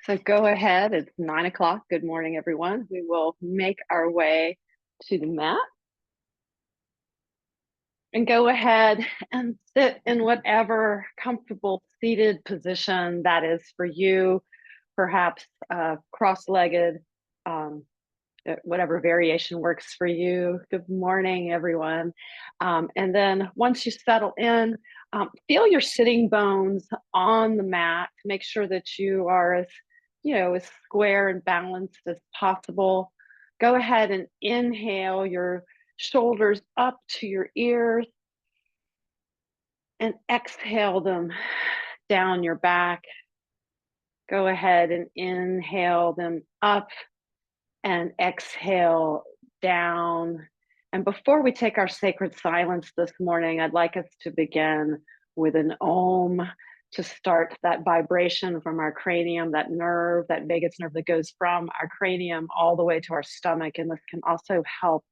So go ahead. It's 9 o'clock. Good morning, everyone. We will make our way to the mat and go ahead and sit in whatever comfortable seated position that is for you, perhaps cross-legged, um, whatever variation works for you. Good morning, everyone. And then once you settle in, feel your sitting bones on the mat. Make sure that you are as square and balanced as possible. Go ahead and inhale your shoulders up to your ears and exhale them down your back. Go ahead and inhale them up and exhale down. And before we take our sacred silence this morning, I'd like us to begin with an Om to start that vibration from our cranium, that nerve, that vagus nerve that goes from our cranium all the way to our stomach. And this can also help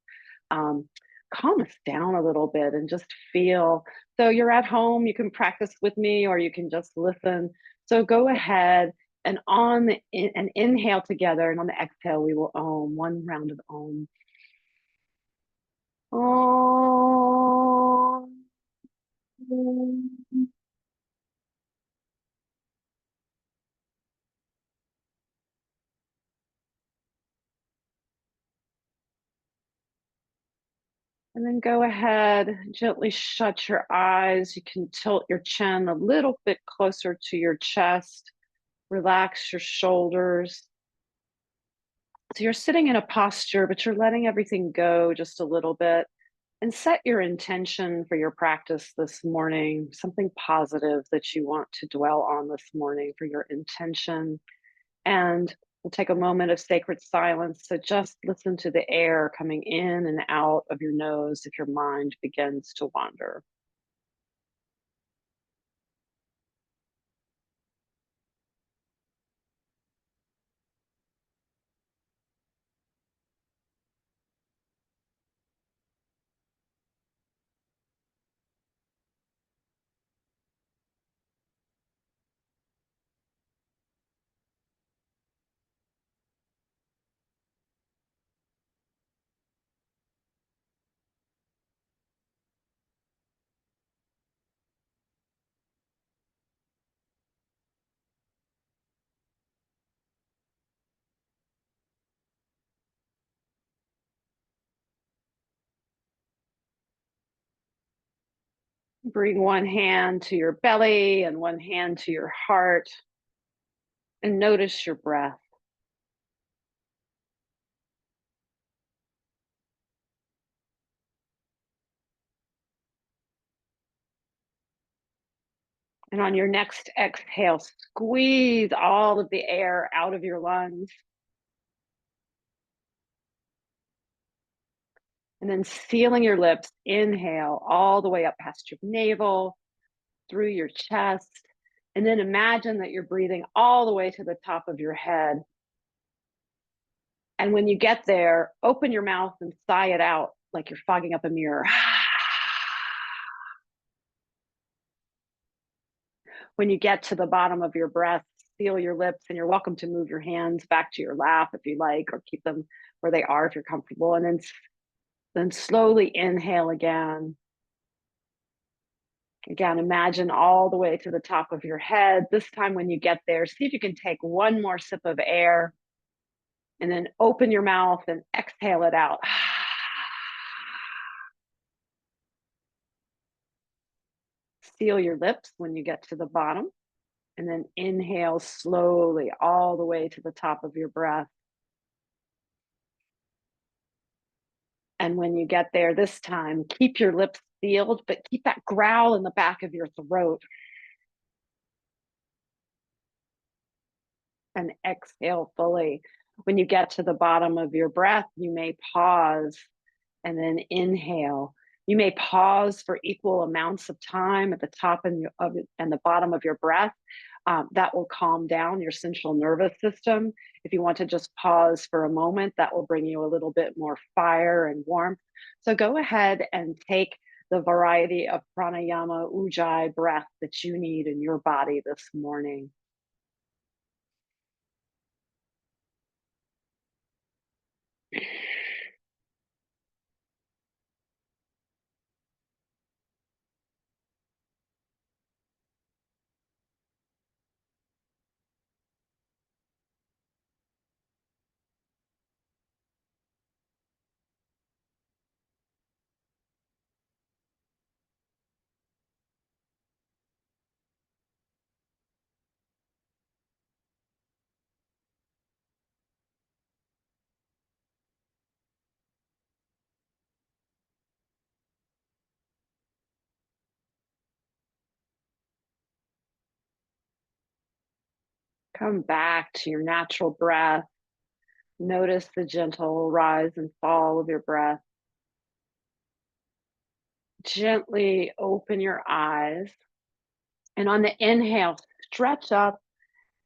calm us down a little bit and just feel. So you're at home, you can practice with me or you can just listen. So go ahead and an inhale together, and on the exhale, we will Om, one round of Om. Om. And then go ahead, gently shut your eyes. You can tilt your chin a little bit closer to your chest. Relax your shoulders. So you're sitting in a posture, but you're letting everything go just a little bit. And set your intention for your practice this morning, something positive that you want to dwell on this morning for your intention. And we'll take a moment of sacred silence to just listen to the air coming in and out of your nose if your mind begins to wander. Bring one hand to your belly and one hand to your heart and notice your breath. And on your next exhale, squeeze all of the air out of your lungs. And then sealing your lips, inhale all the way up past your navel, through your chest. And then imagine that you're breathing all the way to the top of your head. And when you get there, open your mouth and sigh it out like you're fogging up a mirror. When you get to the bottom of your breath, seal your lips, and you're welcome to move your hands back to your lap if you like, or keep them where they are if you're comfortable. And then slowly inhale again. Again, imagine all the way to the top of your head. This time, when you get there, see if you can take one more sip of air and then open your mouth and exhale it out. Seal your lips when you get to the bottom, and then inhale slowly all the way to the top of your breath. And when you get there this time, keep your lips sealed, but keep that growl in the back of your throat. And exhale fully. When you get to the bottom of your breath, you may pause and then inhale. You may pause for equal amounts of time at the top and the bottom of your breath. That will calm down your central nervous system. If you want to just pause for a moment, that will bring you a little bit more fire and warmth. So go ahead and take the variety of pranayama, ujjayi breath that you need in your body this morning. Come back to your natural breath. Notice the gentle rise and fall of your breath. Gently open your eyes. And on the inhale, stretch up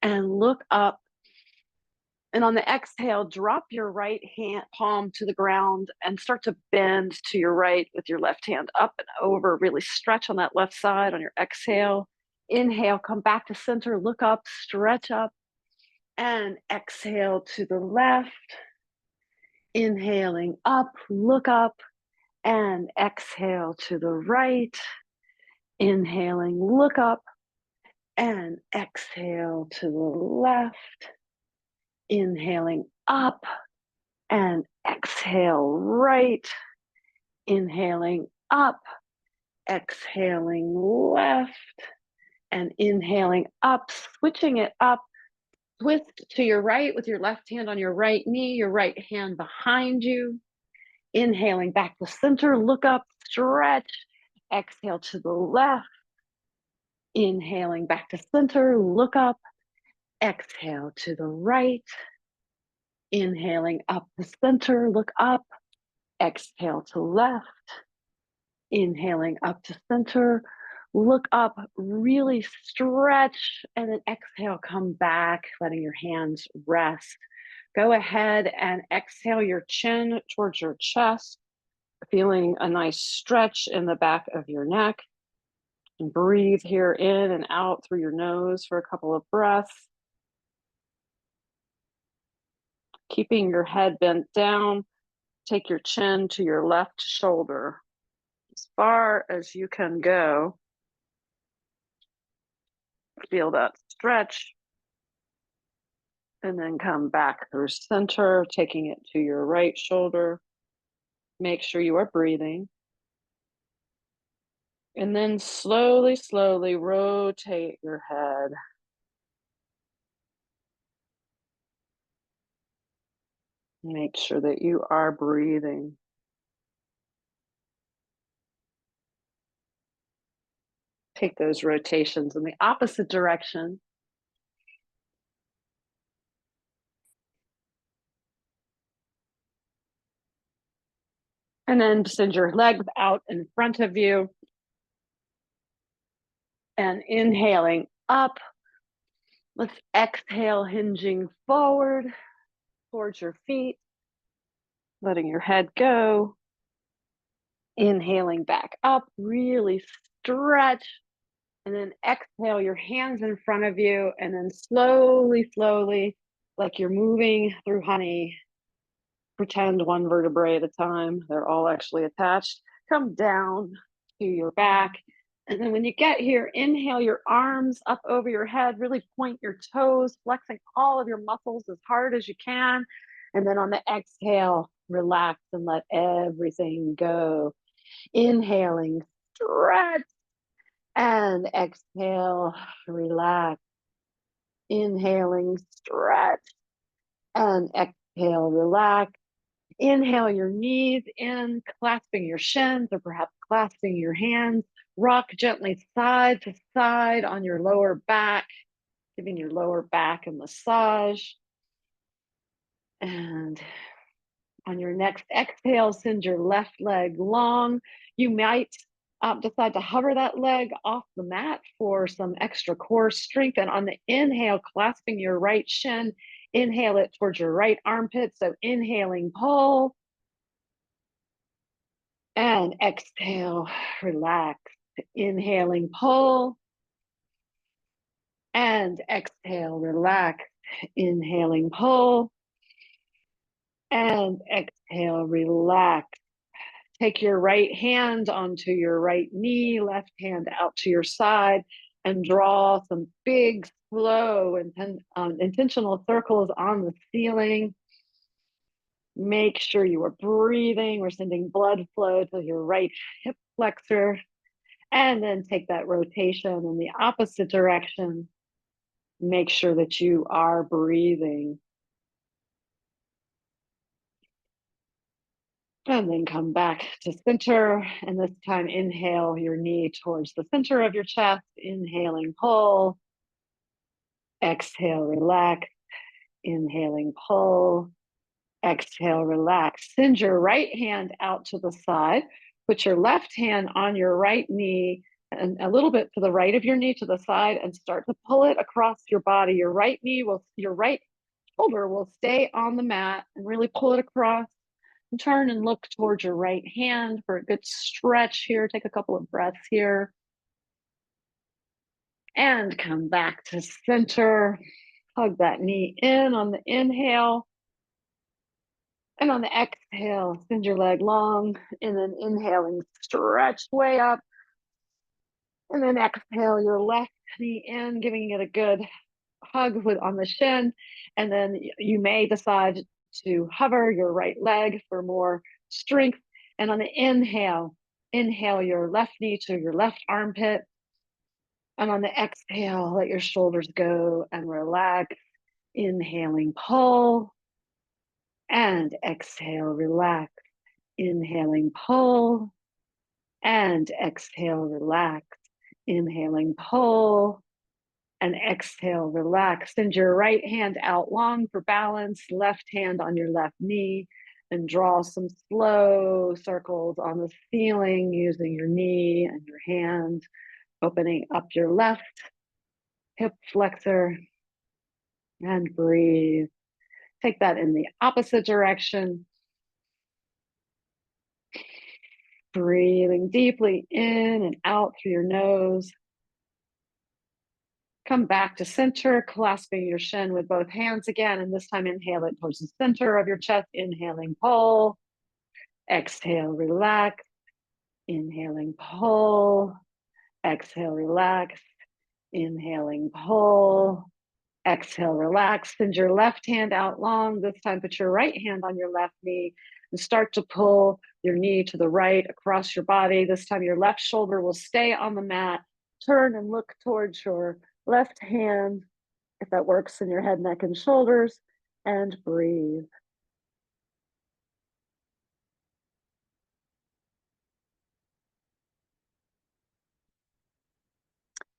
and look up. And on the exhale, drop your right hand palm to the ground and start to bend to your right with your left hand up and over. Really stretch on that left side on your exhale. Inhale, come back to center, look up, stretch up, and exhale to the left. Inhaling up, look up, and exhale to the right. Inhaling, look up, and exhale to the left. Inhaling up and exhale right. Inhaling up, exhaling left, and inhaling up, switching it up. Twist to your right with your left hand on your right knee, your right hand behind you. Inhaling back to center, look up, stretch. Exhale to the left. Inhaling back to center, look up. Exhale to the right. Inhaling up to center, look up. Exhale to left. Inhaling up to center, look up, really stretch, and then exhale, come back, letting your hands rest. Go ahead and exhale your chin towards your chest, feeling a nice stretch in the back of your neck. And breathe here in and out through your nose for a couple of breaths. Keeping your head bent down, take your chin to your left shoulder as far as you can go. Feel that stretch. And then come back through center, taking it to your right shoulder. Make sure you are breathing. And then slowly, slowly rotate your head. Make sure that you are breathing. Take those rotations in the opposite direction. And then send your legs out in front of you. And inhaling up. Let's exhale, hinging forward towards your feet. Letting your head go. Inhaling back up, really stretch. And then exhale your hands in front of you. And then slowly, slowly, like you're moving through honey, pretend one vertebrae at a time. They're all actually attached. Come down to your back. And then when you get here, inhale your arms up over your head, really point your toes, flexing all of your muscles as hard as you can. And then on the exhale, relax and let everything go. Inhaling, stretch, and exhale, relax. Inhaling, stretch, and exhale, relax. Inhale your knees in, clasping your shins or perhaps clasping your hands. Rock gently side to side on your lower back, giving your lower back a massage. And on your next exhale, send your left leg long. You might decide to hover that leg off the mat for some extra core strength. And on the inhale, clasping your right shin, inhale it towards your right armpit. So inhaling, pull. And exhale, relax. Inhaling, pull. And exhale, relax. Inhaling, pull. And exhale, relax. Take your right hand onto your right knee, left hand out to your side, and draw some big, slow, intentional circles on the ceiling. Make sure you are breathing. We're sending blood flow to your right hip flexor. And then take that rotation in the opposite direction. Make sure that you are breathing. And then come back to center. And this time, inhale your knee towards the center of your chest. Inhaling, pull. Exhale, relax. Inhaling, pull. Exhale, relax. Send your right hand out to the side. Put your left hand on your right knee and a little bit to the right of your knee to the side and start to pull it across your body. Your right shoulder will stay on the mat and really pull it across. And turn and look towards your right hand for a good stretch here. Take a couple of breaths here. And come back to center. Hug that knee in on the inhale. And on the exhale, send your leg long. And then inhaling, stretch way up. And then exhale your left knee in, giving it a good hug on the shin. And then you may decide to hover your right leg for more strength. And on the inhale, inhale your left knee to your left armpit. And on the exhale, let your shoulders go and relax. Inhaling, pull. And exhale, relax. Inhaling, pull. And exhale, relax. Inhaling, pull. And exhale, relax. Send your right hand out long for balance, left hand on your left knee, and draw some slow circles on the ceiling using your knee and your hand, opening up your left hip flexor, and breathe. Take that in the opposite direction. Breathing deeply in and out through your nose. Come back to center, clasping your shin with both hands again. And this time, inhale it towards the center of your chest. Inhaling, pull. Exhale, relax. Inhaling, pull. Exhale, relax. Inhaling, pull. Exhale, relax. Send your left hand out long. This time, put your right hand on your left knee and start to pull your knee to the right across your body. This time, your left shoulder will stay on the mat. Turn and look towards your left hand, if that works, in your head, neck, and shoulders, and breathe.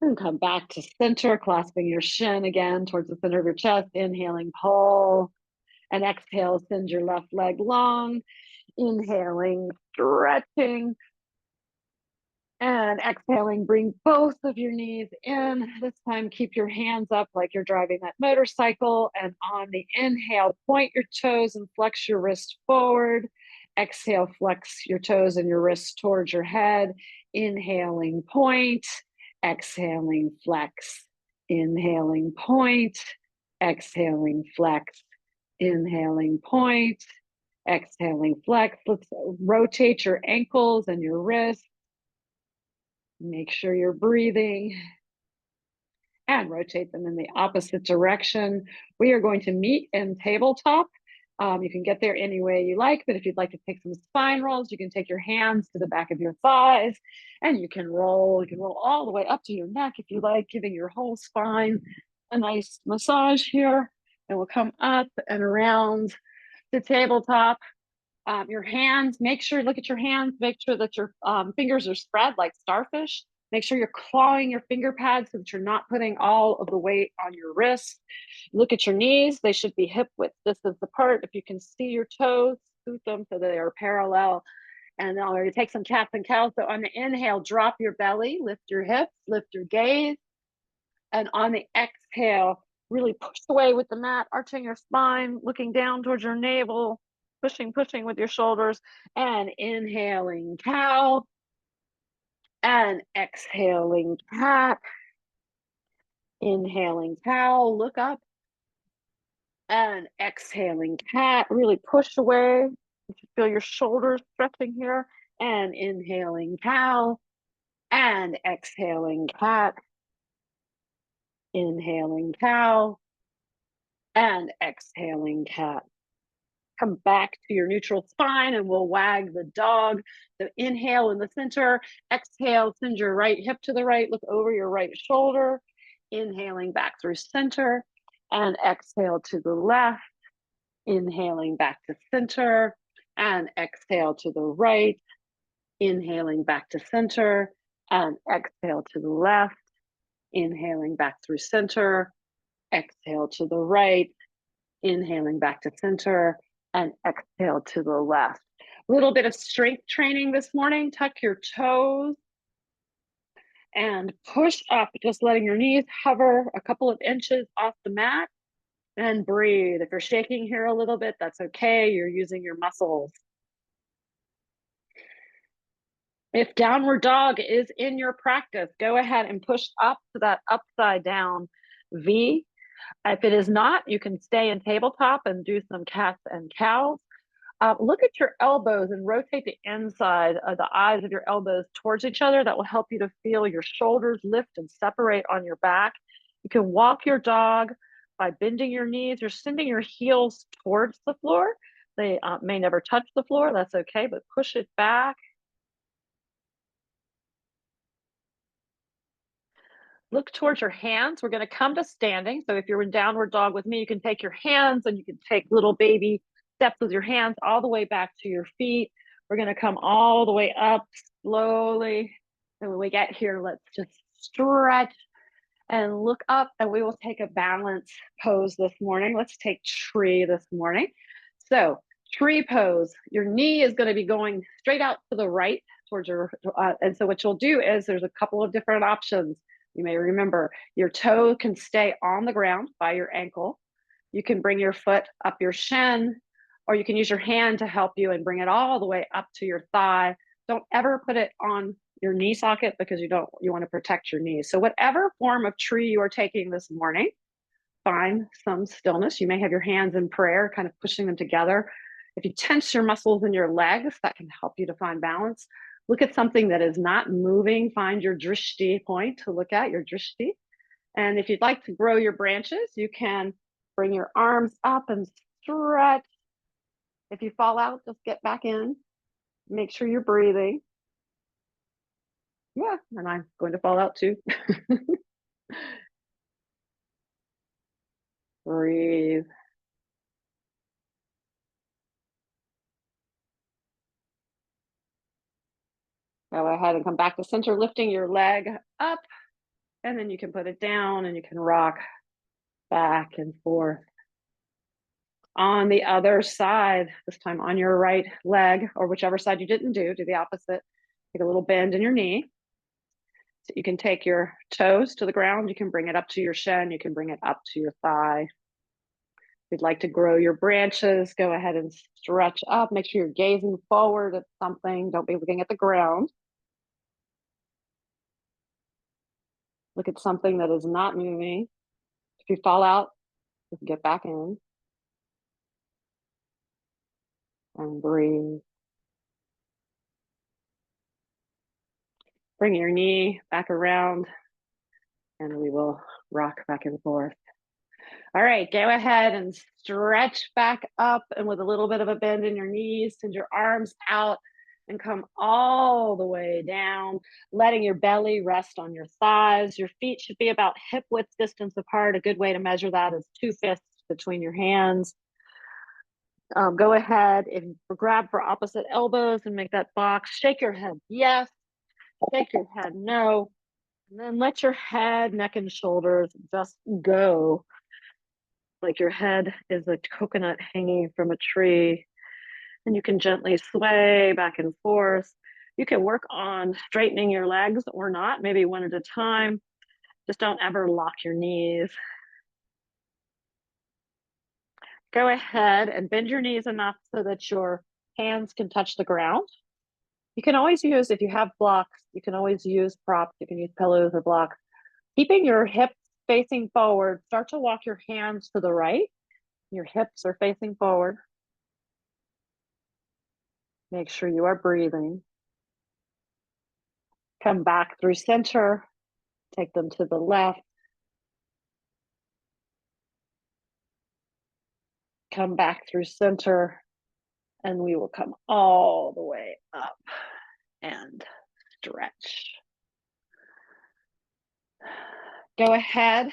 And come back to center, clasping your shin again towards the center of your chest. Inhaling, pull. And exhale, send your left leg long. Inhaling, stretching. And exhaling, bring both of your knees in. This time, keep your hands up like you're driving that motorcycle. And on the inhale, point your toes and flex your wrist forward. Exhale, flex your toes and your wrists towards your head. Inhaling, point. Exhaling, flex. Inhaling, point. Exhaling, flex. Inhaling, point. Exhaling, flex. Let's rotate your ankles and your wrists. Make sure you're breathing and rotate them in the opposite direction. We are going to meet in tabletop. You can get there any way you like, but if you'd like to take some spine rolls, you can take your hands to the back of your thighs and you can roll. You can roll all the way up to your neck if you like, giving your whole spine a nice massage here. And we'll come up and around the tabletop. Your hands, look at your hands, make sure that your fingers are spread like starfish. Make sure you're clawing your finger pads so that you're not putting all of the weight on your wrists. Look at your knees, they should be hip width distance apart. If you can see your toes, scoot them so that they are parallel. And then I'm going to take some cats and cows. So on the inhale, drop your belly, lift your hips, lift your gaze. And on the exhale, really push away with the mat, arching your spine, looking down towards your navel, pushing with your shoulders, and inhaling cow, and exhaling cat. Inhaling cow, look up, And exhaling cat, really push away. You should feel your shoulders stretching here. And inhaling cow. And exhaling cat. Inhaling cow. And exhaling cat. Come back to your neutral spine and we'll wag the dog. So inhale in the center, exhale, send your right hip to the right, look over your right shoulder, inhaling back through center, and exhale to the left, inhaling back to center, and exhale to the right, inhaling back to center, and exhale to the left, inhaling back through center, exhale to the right, inhaling back to center, and exhale to the left. A little bit of strength training this morning. Tuck your toes and push up, just letting your knees hover a couple of inches off the mat, and breathe. If you're shaking here a little bit, that's okay. You're using your muscles. If downward dog is in your practice, go ahead and push up to that upside down V. If it is not, you can stay in tabletop and do some cats and cows. Look at your elbows and rotate the inside of the eyes of your elbows towards each other. That will help you to feel your shoulders lift and separate on your back. You can walk your dog by bending your knees or sending your heels towards the floor. They may never touch the floor. That's okay, but push it back. Look towards your hands. We're going to come to standing. So if you're in downward dog with me, you can take your hands and you can take little baby steps with your hands all the way back to your feet. We're going to come all the way up slowly. And when we get here, let's just stretch and look up, and we will take a balance pose this morning. Let's take tree this morning. So tree pose, your knee is going to be going straight out to the right towards your, and so what you'll do is there's a couple of different options. You may remember your toe can stay on the ground by your ankle. You can bring your foot up your shin, or you can use your hand to help you and bring it all the way up to your thigh. Don't ever put it on your knee socket because you want to protect your knees. So whatever form of tree you are taking this morning, find some stillness. You may have your hands in prayer, kind of pushing them together. If you tense your muscles in your legs, that can help you to find balance. Look at something that is not moving. Find your drishti point to look at, your drishti. And if you'd like to grow your branches, you can bring your arms up and stretch. If you fall out, just get back in. Make sure you're breathing. Yeah, and I'm going to fall out too. Breathe. Go ahead and come back to center, lifting your leg up, and then you can put it down and you can rock back and forth. On the other side, this time on your right leg, or whichever side you didn't do the opposite. Take a little bend in your knee. So you can take your toes to the ground, you can bring it up to your shin, you can bring it up to your thigh. If you'd like to grow your branches, go ahead and stretch up. Make sure you're gazing forward at something. Don't be looking at the ground. Look at something that is not moving. If you fall out, you can get back in. And breathe. Bring your knee back around and we will rock back and forth. All right, go ahead and stretch back up, and with a little bit of a bend in your knees, send your arms out and come all the way down, letting your belly rest on your thighs. Your feet should be about hip width distance apart. A good way to measure that is 2 fists between your hands. Go ahead and grab for opposite elbows and make that box. Shake your head yes, shake your head no, and then let your head, neck, and shoulders just go. Like your head is a coconut hanging from a tree, and you can gently sway back and forth. You can work on straightening your legs or not, maybe one at a time. Just don't ever lock your knees. Go ahead and bend your knees enough so that your hands can touch the ground. You can always use, if you have blocks, you can always use props. You can use pillows or blocks. Keeping your hips facing forward, start to walk your hands to the right. Your hips are facing forward. Make sure you are breathing. Come back through center. Take them to the left. Come back through center. And we will come all the way up and stretch. Go ahead.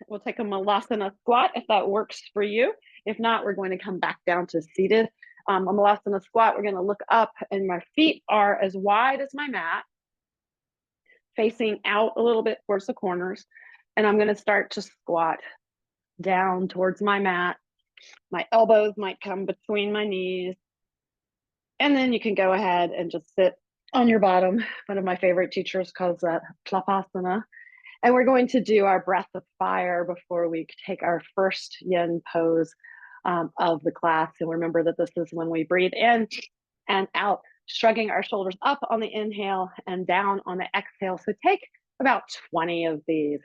We'll take a Malasana squat if that works for you. If not, we're going to come back down to seated. A Malasana squat, we're going to look up and my feet are as wide as my mat, facing out a little bit towards the corners. And I'm going to start to squat down towards my mat. My elbows might come between my knees. And then you can go ahead and just sit on your bottom. One of my favorite teachers calls that Plapasana. And we're going to do our breath of fire before we take our first yin pose of the class. And remember that this is when we breathe in and out, shrugging our shoulders up on the inhale and down on the exhale. So take about 20 of these.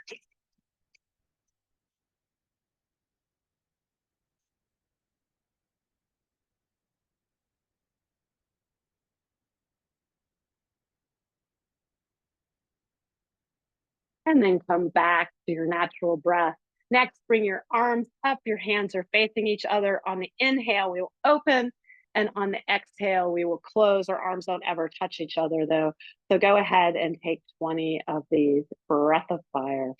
And then come back to your natural breath. Next, bring your arms up. Your hands are facing each other. On the inhale, we will open. And on the exhale, we will close. Our arms don't ever touch each other, though. So go ahead and take 20 of these. Breath of fire.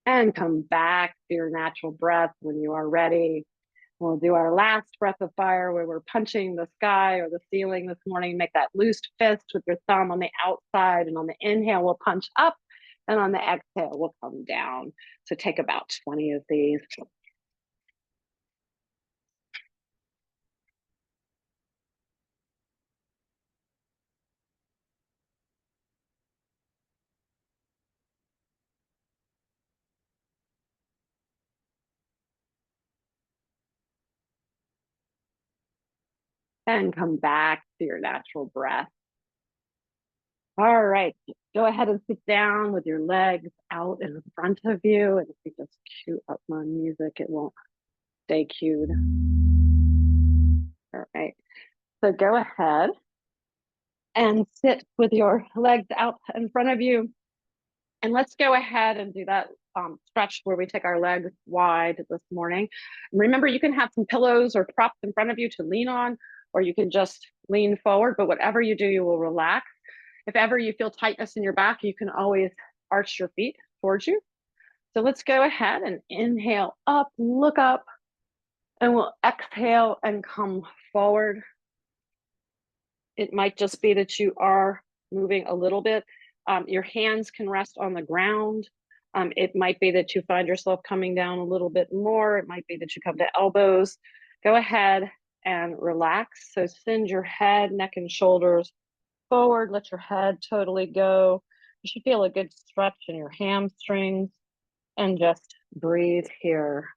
And come back to your natural breath when you are ready. We'll do our last breath of fire where we're punching the sky or the ceiling this morning. Make that loosed fist with your thumb on the outside. And on the inhale, we'll punch up. And on the exhale, we'll come down. So take about 20 of these. And come back to your natural breath. All right, go ahead and sit down with your legs out in front of you. And if you just cue up my music, it won't stay cued. All right, so go ahead and sit with your legs out in front of you. And let's go ahead and do that stretch where we take our legs wide this morning. Remember, you can have some pillows or props in front of you to lean on, or you can just lean forward, but whatever you do, you will relax. If ever you feel tightness in your back, you can always arch your feet towards you. So let's go ahead and inhale up, look up, and we'll exhale and come forward. It might just be that you are moving a little bit. Your hands can rest on the ground. It might be that you find yourself coming down a little bit more. It might be that you come to elbows. Go ahead and relax. So send your head, neck, and shoulders forward. Let your head totally go. You should feel a good stretch in your hamstrings and just breathe here.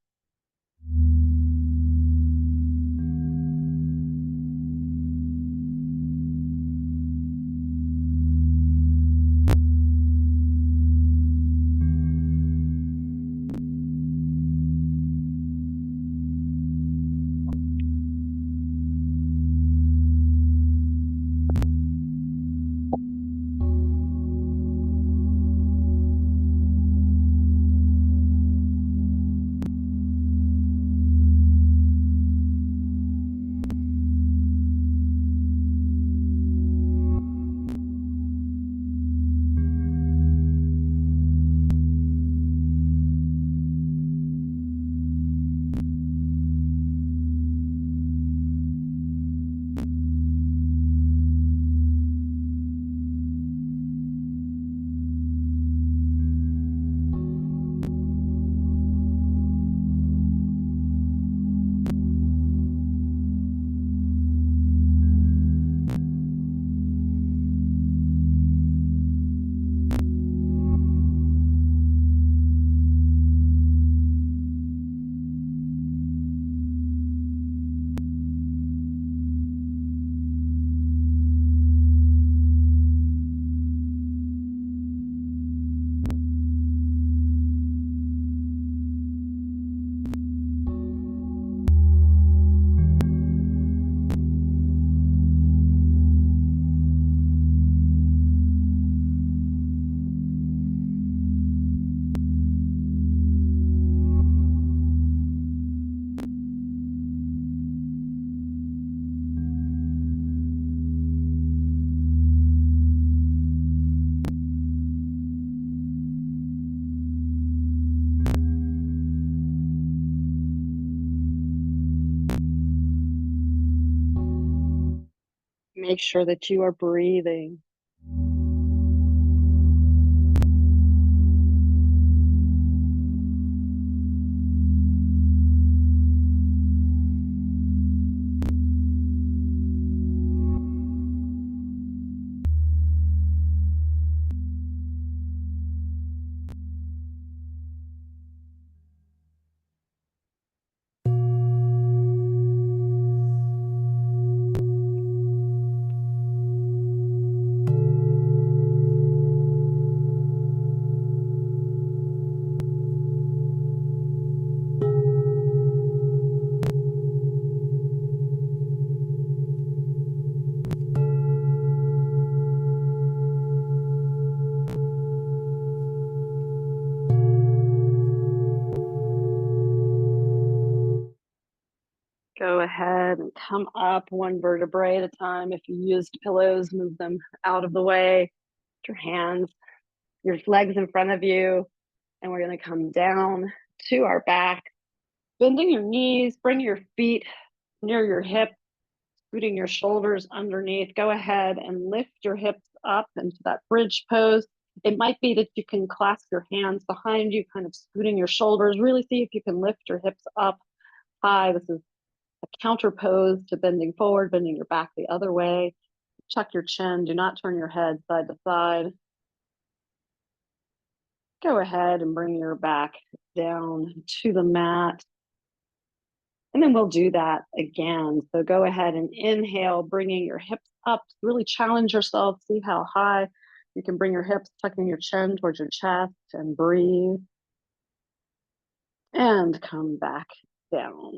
Make sure that you are breathing. Go ahead and come up one vertebrae at a time. If you used pillows, move them out of the way. Put your hands, your legs in front of you, and we're going to come down to our back, bending your knees, bring your feet near your hip, scooting your shoulders underneath. Go ahead and lift your hips up into that bridge pose. It might be that you can clasp your hands behind you, kind of scooting your shoulders. Really see if you can lift your hips up high. This is a counter pose to bending forward, bending your back the other way. Tuck your chin. Do not turn your head side to side. Go ahead and bring your back down to the mat. And then we'll do that again. So go ahead and inhale, bringing your hips up. Really challenge yourself. See how high you can bring your hips, tucking your chin towards your chest, and breathe. And come back down.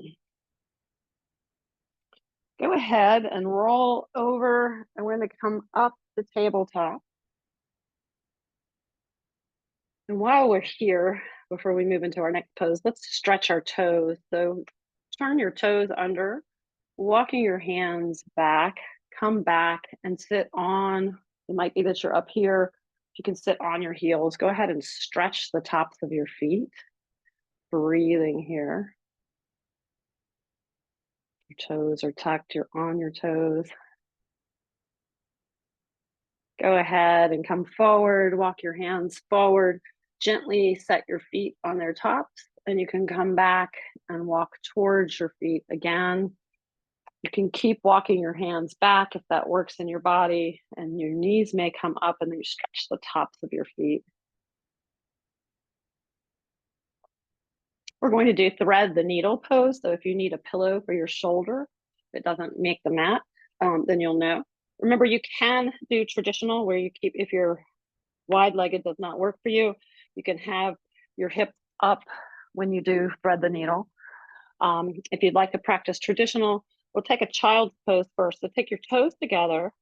Go ahead and roll over, and we're going to come up the tabletop. And while we're here, before we move into our next pose, let's stretch our toes. So turn your toes under, walking your hands back, come back and sit on. It might be that you're up here. You can sit on your heels. Go ahead and stretch the tops of your feet. Breathing here. Your toes are tucked, you're on your toes. Go ahead and come forward, walk your hands forward, gently set your feet on their tops, and you can come back and walk towards your feet again. You can keep walking your hands back if that works in your body, and your knees may come up and then you stretch the tops of your feet. We're going to do thread the needle pose. So if you need a pillow for your shoulder, if it doesn't make the mat, then you'll know. Remember, you can do traditional where you keep, if your wide-legged does not work for you, you can have your hips up when you do thread the needle. If you'd like to practice traditional, we'll take a child's pose first. So take your toes together,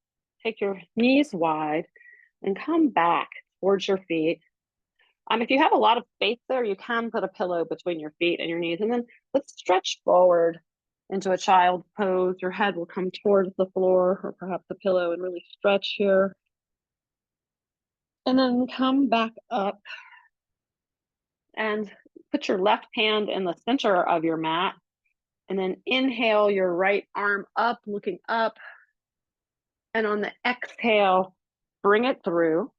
take your knees wide, and come back towards your feet. If you have a lot of space there, you can put a pillow between your feet and your knees. And then let's stretch forward into a child's pose. Your head will come towards the floor or perhaps the pillow and really stretch here. And then come back up and put your left hand in the center of your mat. And then inhale your right arm up, looking up. And on the exhale, bring it through.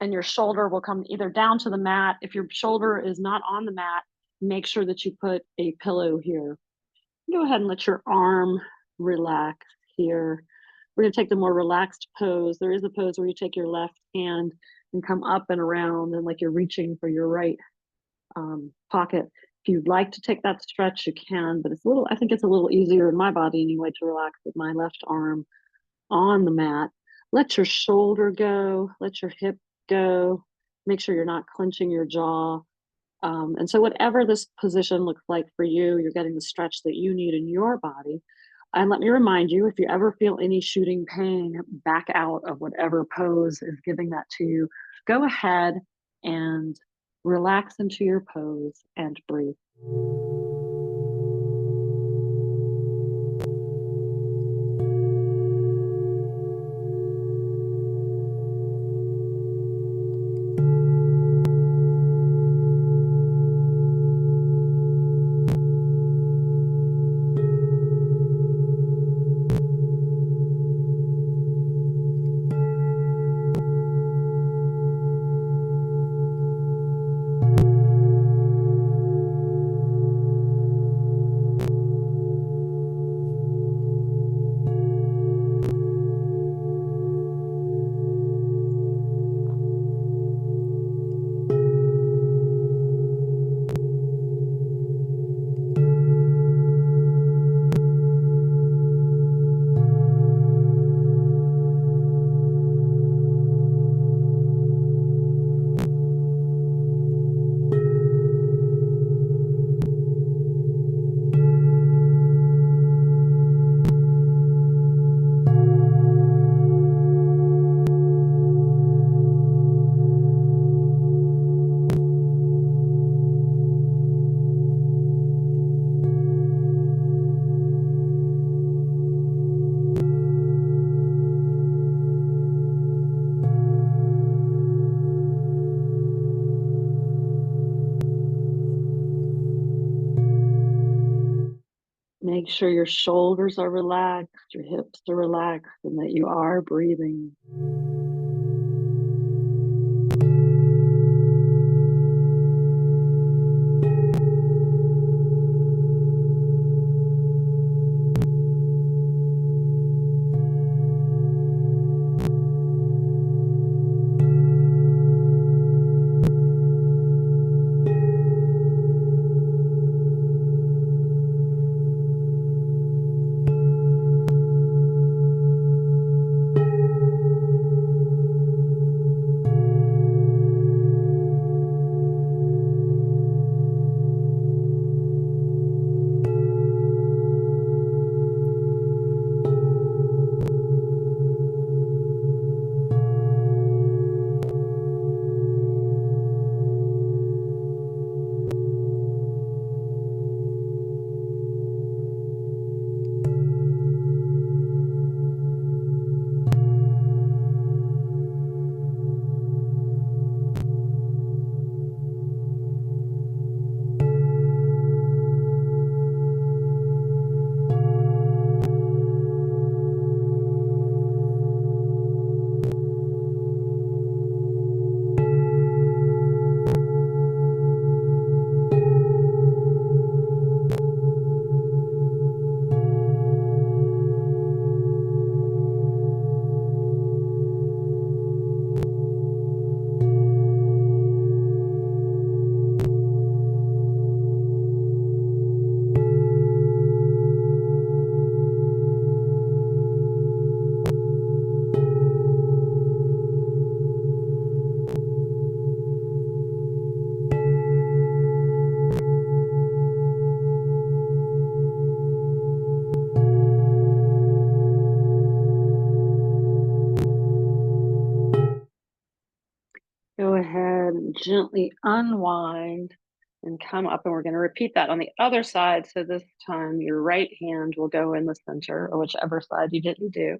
And your shoulder will come either down to the mat. If your shoulder is not on the mat, make sure that you put a pillow here. Go ahead and let your arm relax here. We're going to take the more relaxed pose. There is a pose where you take your left hand and come up and around and like you're reaching for your right pocket. If you'd like to take that stretch, you can, but I think it's a little easier in my body anyway to relax with my left arm on the mat. Let your shoulder go, let your hip go. Make sure you're not clenching your jaw. And so whatever this position looks like for you, you're getting the stretch that you need in your body. And let me remind you, if you ever feel any shooting pain, back out of whatever pose is giving that to you. Go ahead and relax into your pose and breathe. Make sure your shoulders are relaxed, your hips are relaxed, and that you are breathing. Go ahead and gently unwind and come up, and we're going to repeat that on the other side. So this time your right hand will go in the center, or whichever side you didn't do.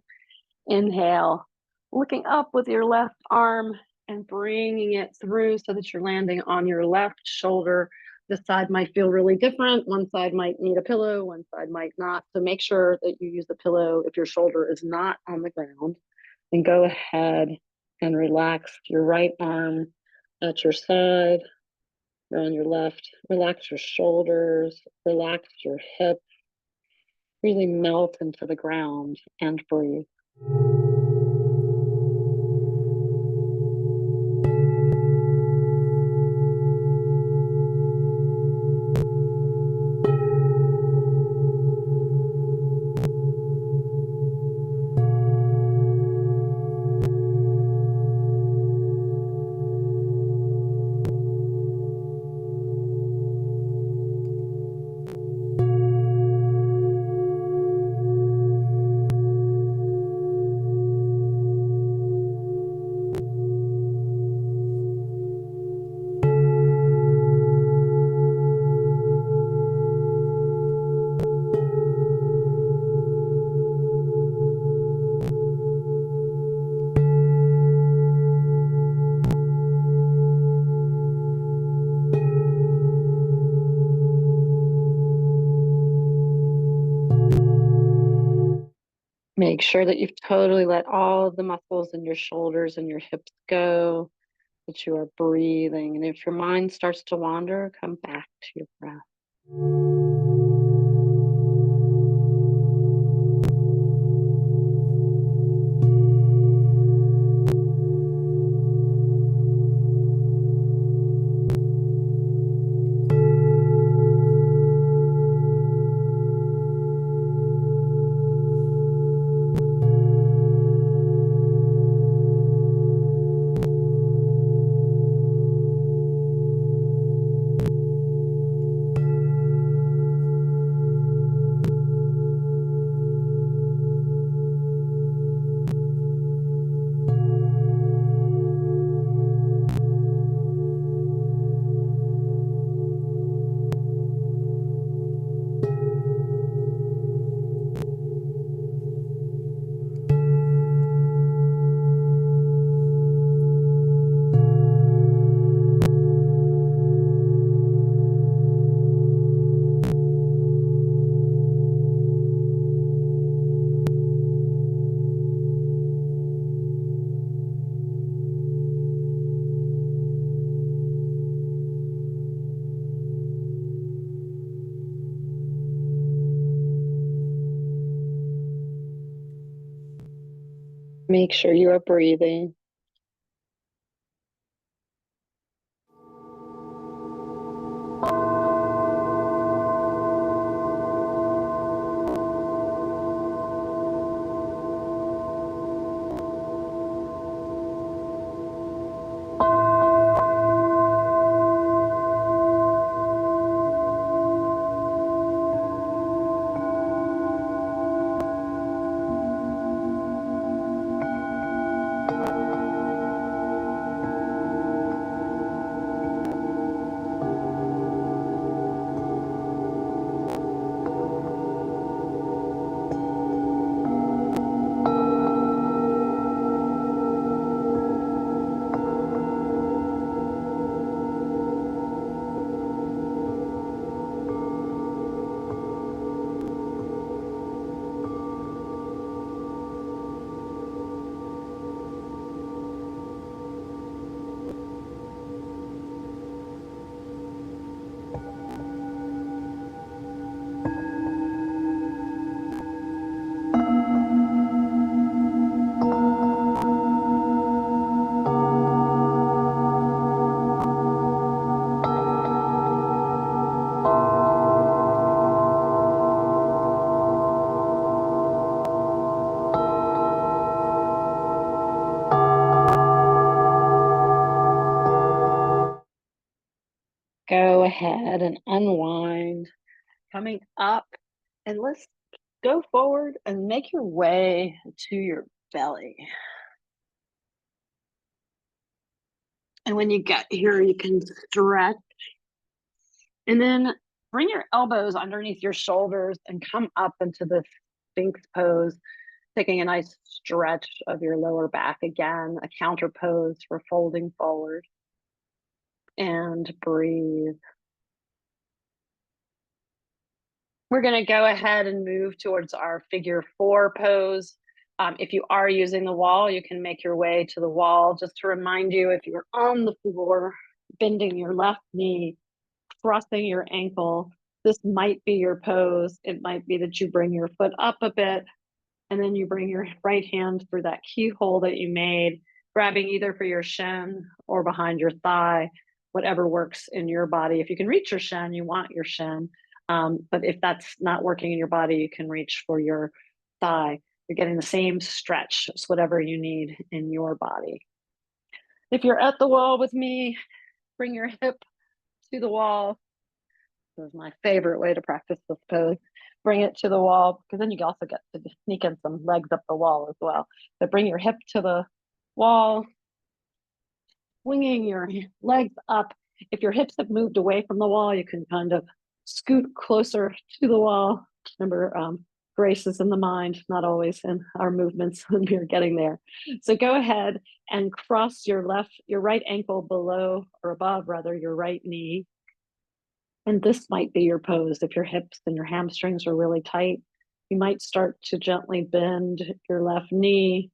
Inhale, looking up with your left arm and bringing it through so that you're landing on your left shoulder. This side might feel really different. One side might need a pillow, one side might not. So make sure that you use the pillow if your shoulder is not on the ground. And go ahead and relax your right arm at your side or on your left. Relax your shoulders, relax your hips. Really melt into the ground and breathe. Make sure that you've totally let all of the muscles in your shoulders and your hips go, that you are breathing. And if your mind starts to wander, come back to your breath. Make sure you are breathing. Go ahead and unwind, coming up, and let's go forward and make your way to your belly. And when you get here, you can stretch and then bring your elbows underneath your shoulders and come up into the Sphinx pose, taking a nice stretch of your lower back. Again, a counter pose for folding forward. And breathe. We're going to go ahead and move towards our figure 4 pose. If you are using the wall, you can make your way to the wall. Just to remind you, if you're on the floor, bending your left knee, crossing your ankle, this might be your pose. It might be that you bring your foot up a bit, and then you bring your right hand through that keyhole that you made, grabbing either for your shin or behind your thigh, whatever works in your body. If you can reach your shin, you want your shin. But if that's not working in your body, you can reach for your thigh. You're getting the same stretch as whatever you need in your body. If you're at the wall with me, bring your hip to the wall. This is my favorite way to practice this pose. Bring it to the wall, because then you also get to sneak in some legs up the wall as well. So bring your hip to the wall, swinging your legs up. If your hips have moved away from the wall, you can kind of scoot closer to the wall. Remember, grace is in the mind, not always in our movements when we're getting there. So go ahead and cross your right ankle below, or above rather, your right knee. And this might be your pose. If your hips and your hamstrings are really tight, you might start to gently bend your left knee.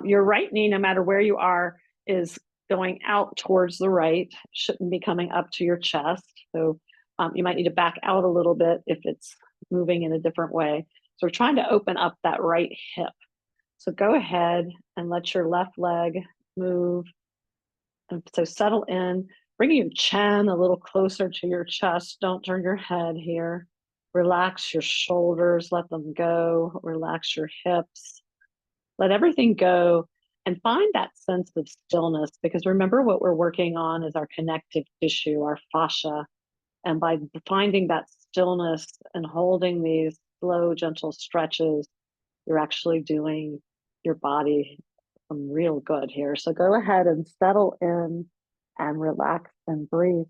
Your right knee, no matter where you are, is going out towards the right, shouldn't be coming up to your chest. So you might need to back out a little bit if it's moving in a different way. So we're trying to open up that right hip. So go ahead and let your left leg move. And so settle in, bringing your chin a little closer to your chest. Don't turn your head here. Relax your shoulders, let them go. Relax your hips. Let everything go and find that sense of stillness, because remember, what we're working on is our connective tissue, our fascia. And by finding that stillness and holding these slow, gentle stretches, you're actually doing your body some real good here. So go ahead and settle in and relax and breathe.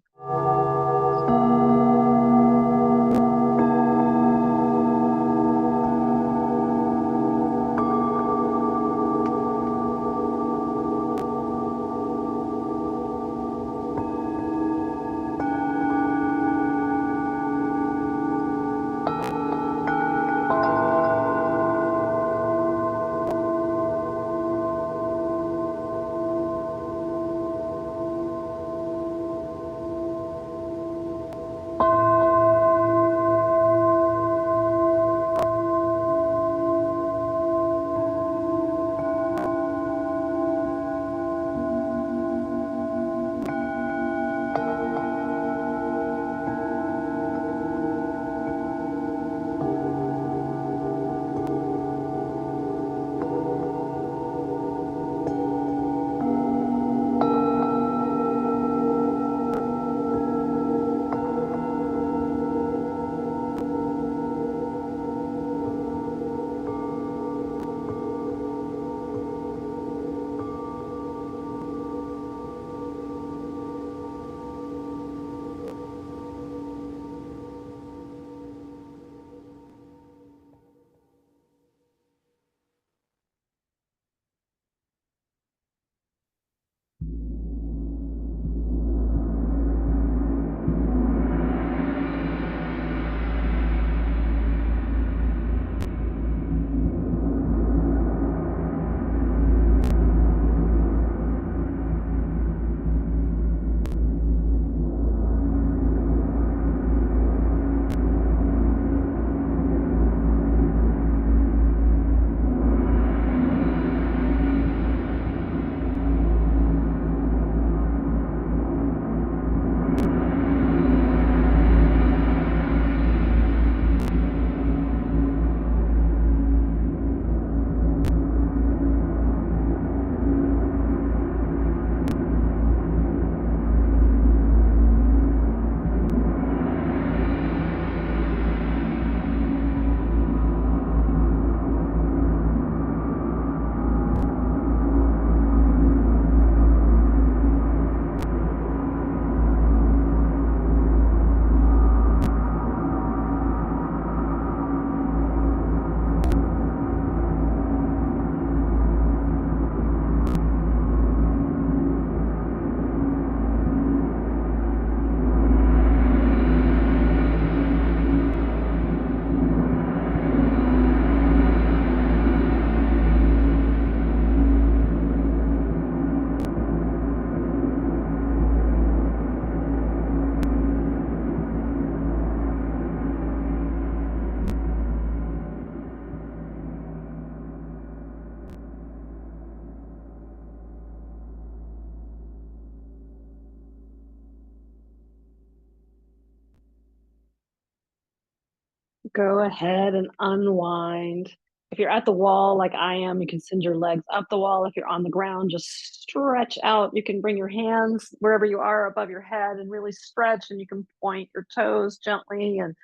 Go ahead and unwind. If you're at the wall like I am, you can send your legs up the wall. If you're on the ground, just stretch out. You can bring your hands wherever you are above your head and really stretch, and you can point your toes gently and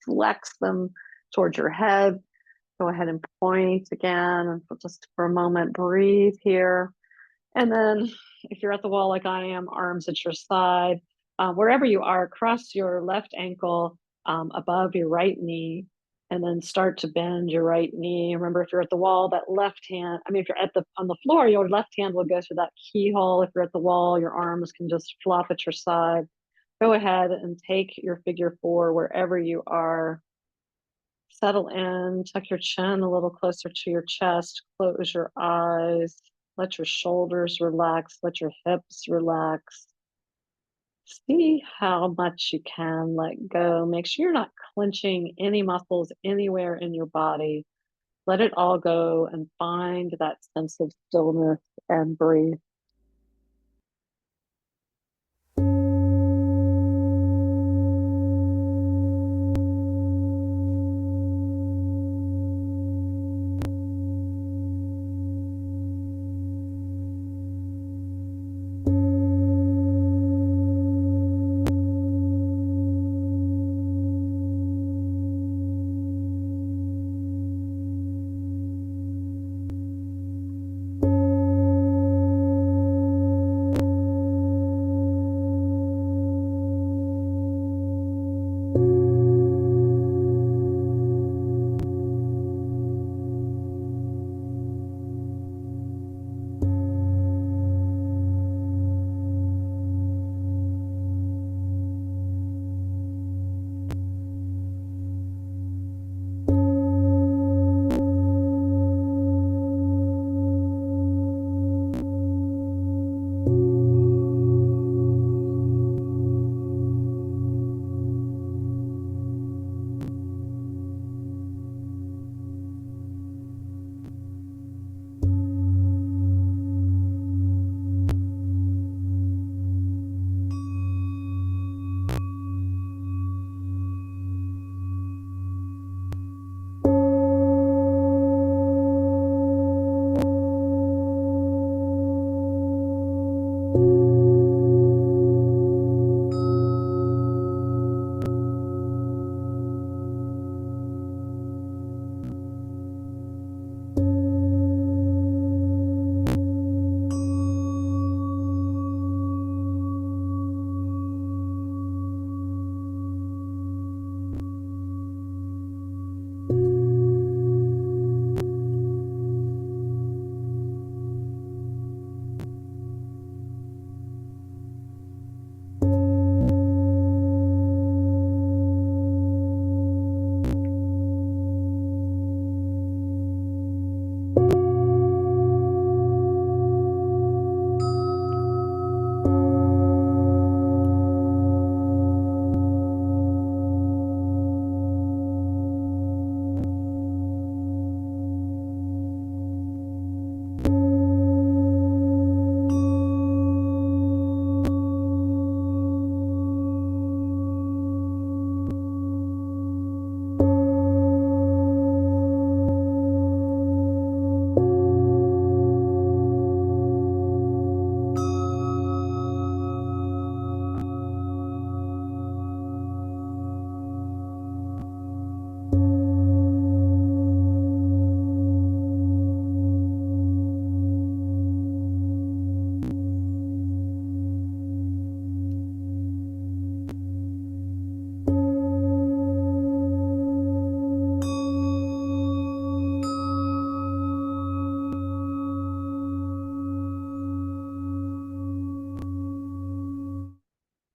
flex them towards your head. Go ahead and point again, and just for a moment, breathe here. And then if you're at the wall like I am, arms at your side, wherever you are, cross your left ankle above your right knee, and then start to bend your right knee. Remember, if you're at the wall, that left hand, I mean, if you're at the on the floor, your left hand will go through that keyhole. If you're at the wall, your arms can just flop at your side. Go ahead and take your figure four wherever you are. Settle in, tuck your chin a little closer to your chest, close your eyes, let your shoulders relax, let your hips relax. See how much you can let go. Make sure you're not clenching any muscles anywhere in your body. Let it all go and find that sense of stillness and breathe.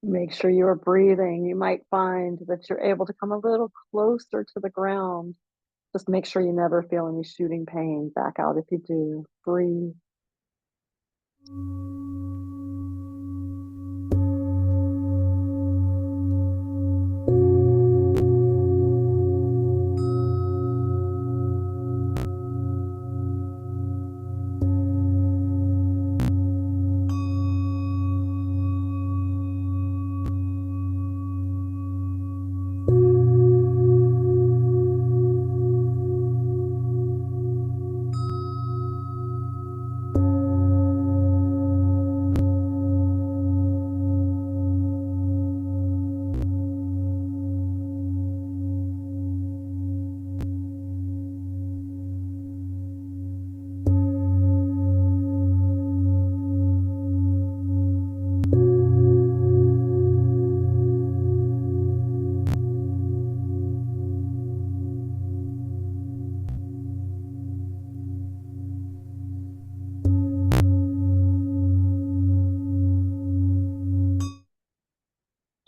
Make sure you are breathing. You might find that you're able to come a little closer to the ground. Just make sure you never feel any shooting pain. Back out if you do. Breathe.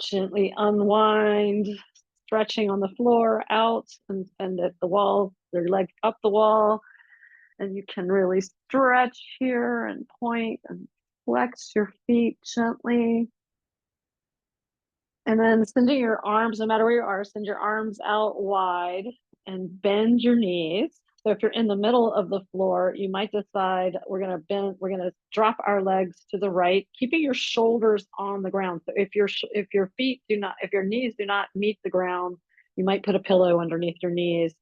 Gently unwind, stretching on the floor out and at the wall, your legs up the wall. And you can really stretch here and point and flex your feet gently. And then sending your arms, no matter where you are, send your arms out wide and bend your knees. So if you're in the middle of the floor, you might decide we're going to bend, we're going to drop our legs to the right, keeping your shoulders on the ground. So if your feet do not, if your knees do not meet the ground, you might put a pillow underneath your knees.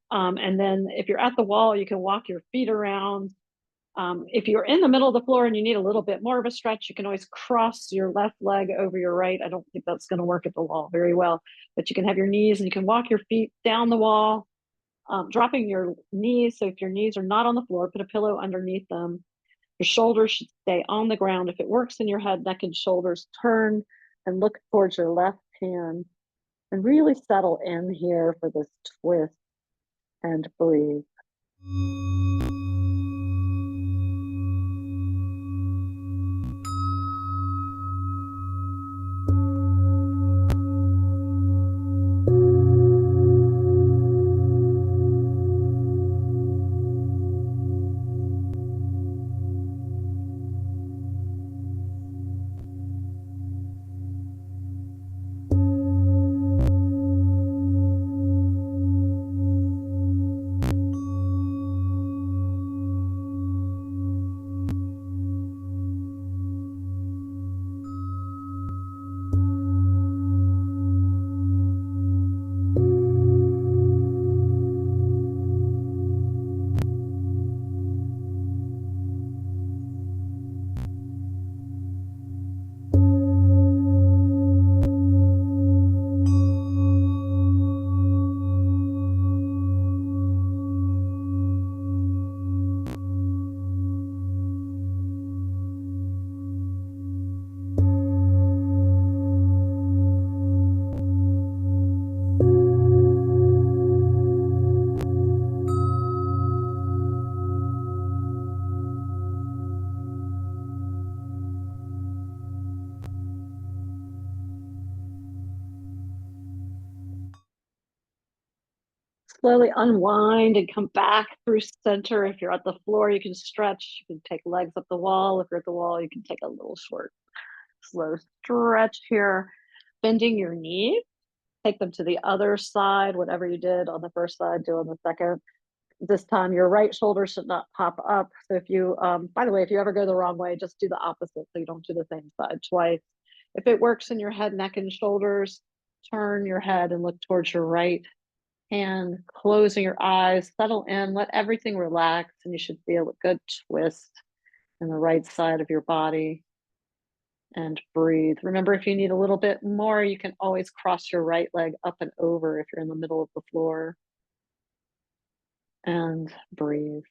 And then if you're at the wall, you can walk your feet around. If you're in the middle of the floor and you need a little bit more of a stretch, you can always cross your left leg over your right. I don't think that's going to work at the wall very well, but you can have your knees and you can walk your feet down the wall, dropping your knees. So if your knees are not on the floor, put a pillow underneath them. Your shoulders should stay on the ground. If it works in your head, neck and shoulders, turn and look towards your left hand and really settle in here for this twist and breathe. Slowly unwind and come back through center. If you're at the floor, you can stretch. You can take legs up the wall. If you're at the wall, you can take a little short, slow stretch here. Bending your knees. Take them to the other side. Whatever you did on the first side, do on the second. This time, your right shoulder should not pop up. So if you, by the way, if you ever go the wrong way, just do the opposite. So you don't do the same side twice. If it works in your head, neck, and shoulders, turn your head and look towards your right hand, closing your eyes, settle in, let everything relax, and you should feel a good twist in the right side of your body and breathe. Remember, if you need a little bit more, you can always cross your right leg up and over if you're in the middle of the floor and breathe.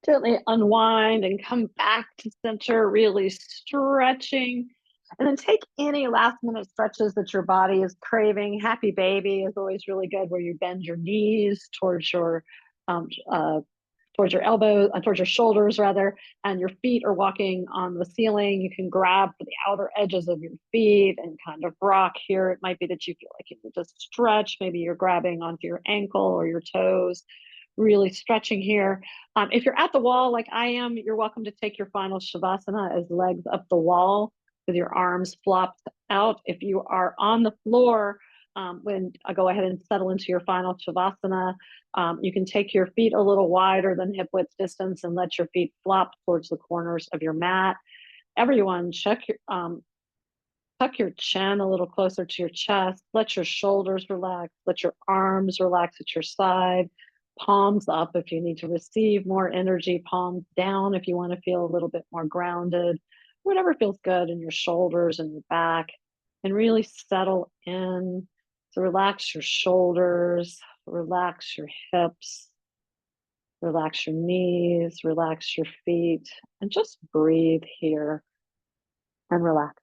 Gently unwind and come back to center, really stretching. And then take any last minute stretches that your body is craving. Happy baby is always really good, where you bend your knees um, uh, towards your elbows, towards your shoulders rather, and your feet are walking on the ceiling. You can grab for the outer edges of your feet and kind of rock here. It might be that you feel like you need to stretch. Maybe you're grabbing onto your ankle or your toes, really stretching here. If you're at the wall like I am, you're welcome to take your final Shavasana as legs up the wall with your arms flopped out. If you are on the floor, when I go ahead and settle into your final Shavasana, you can take your feet a little wider than hip width distance and let your feet flop towards the corners of your mat. Everyone, tuck your chin a little closer to your chest. Let your shoulders relax. Let your arms relax at your side. Palms up if you need to receive more energy. Palms down if you want to feel a little bit more grounded. Whatever feels good in your shoulders and your back. And really settle in. So relax your shoulders, relax your hips, relax your knees, relax your feet, and just breathe here and relax.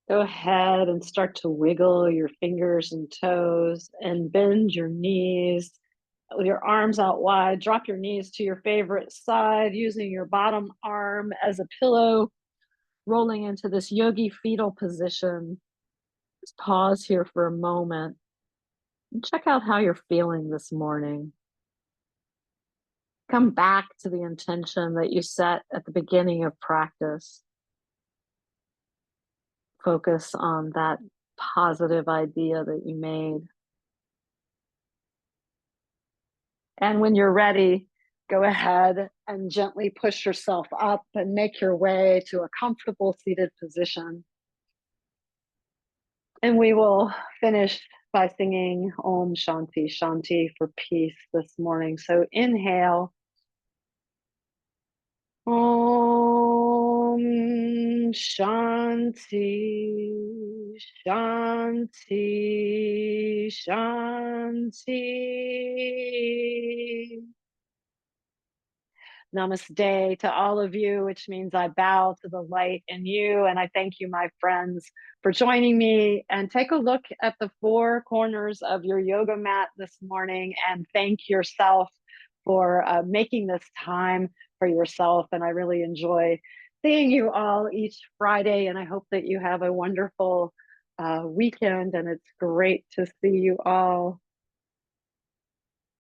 Go ahead and start to wiggle your fingers and toes and bend your knees with your arms out wide. Drop your knees to your favorite side using your bottom arm as a pillow, rolling into this yogi fetal position. Just pause here for a moment and check out how you're feeling this morning. Come back to the intention that you set at the beginning of practice. Focus on that positive idea that you made. And when you're ready, go ahead and gently push yourself up and make your way to a comfortable seated position. And we will finish by singing Om Shanti Shanti for peace this morning. So inhale. Om Shanti Shanti Shanti. Namaste to all of you, which means I bow to the light in you. And I thank you, my friends, for joining me. And take a look at the four corners of your yoga mat this morning and thank yourself for making this time for yourself. And I really enjoy seeing you all each Friday. And I hope that you have a wonderful weekend. And it's great to see you all.